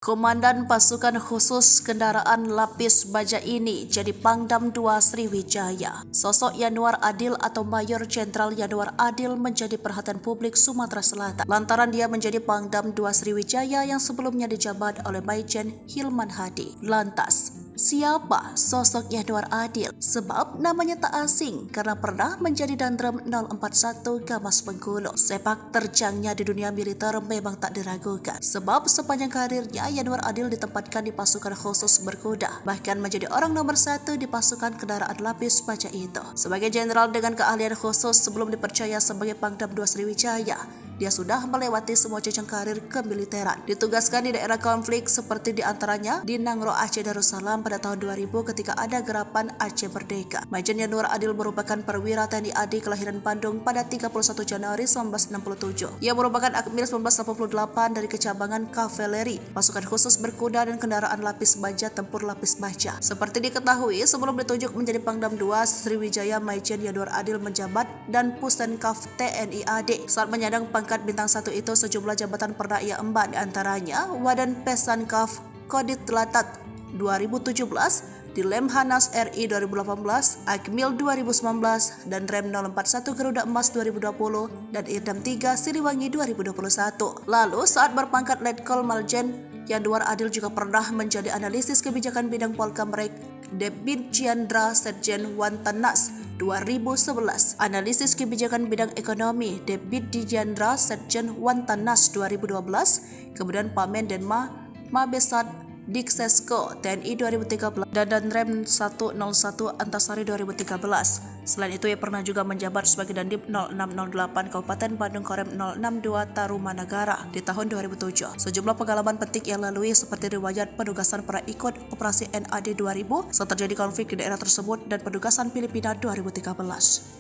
Komandan Pasukan Khusus Kendaraan Lapis Baja ini jadi Pangdam II Sriwijaya. Sosok Yanuar Adil atau Mayor Jenderal Yanuar Adil menjadi perhatian publik Sumatera Selatan lantaran dia menjadi Pangdam II Sriwijaya yang sebelumnya dijabat oleh Maijen Hilman Hadi. Lantas, siapa sosok Yanuar Adil? Sebab namanya tak asing karena pernah menjadi Danrem 041 Gamas Bengkulu. Sepak terjangnya di dunia militer memang tak diragukan. Sebab sepanjang karirnya Yanuar Adil ditempatkan di pasukan khusus berkuda, bahkan menjadi orang nomor 1 di pasukan kendaraan lapis baja itu. Sebagai jenderal dengan keahlian khusus sebelum dipercaya sebagai Pangdam II Sriwijaya, dia sudah melewati semua jenjang karir kemiliteran. Ditugaskan di daerah konflik seperti diantaranya di Nangro Aceh Darussalam pada tahun 2000 ketika ada gerapan Aceh Merdeka. Maijen Yanuar Adil merupakan perwira TNI AD kelahiran Bandung pada 31 Januari 1967. Ia merupakan Akmil 1988 dari kecabangan kavaleri, pasukan khusus berkuda dan kendaraan lapis baja tempur lapis baja. Seperti diketahui, sebelum ditunjuk menjadi Pangdam II Sriwijaya, Maijen Yanuar Adil menjabat dan Pustenkaf TNI AD. Saat menyandang pangkat bintang 1 itu, sejumlah jabatan pernah ia emban, diantaranya Wadan Pesankaf Kodit Latat 2017, di Lemhanas RI 2018, Akmil 2019, dan Rem 041 Garuda Emas 2020, dan Irdam 3 Siliwangi 2021. Lalu saat berpangkat Letkol Maljen, Yanuar Adil juga pernah menjadi analisis kebijakan bidang Polkamrek Debit Chandra Setjen Wantanas 2011, analisis kebijakan bidang ekonomi Debit Dijandra Setjen Wantanas 2012, kemudian Pamen Denma Mabesat Diksesko TNI 2013 dan Danrem 101 Antasari 2013. Selain itu, ia pernah juga menjabat sebagai Dandim 0608 Kabupaten Bandung Korem 062 Tarumanagara di tahun 2007. Sejumlah pengalaman penting ia lalui seperti riwayat penugasan pernah ikut operasi NAD 2000 saat terjadi konflik di daerah tersebut dan penugasan Filipina 2013.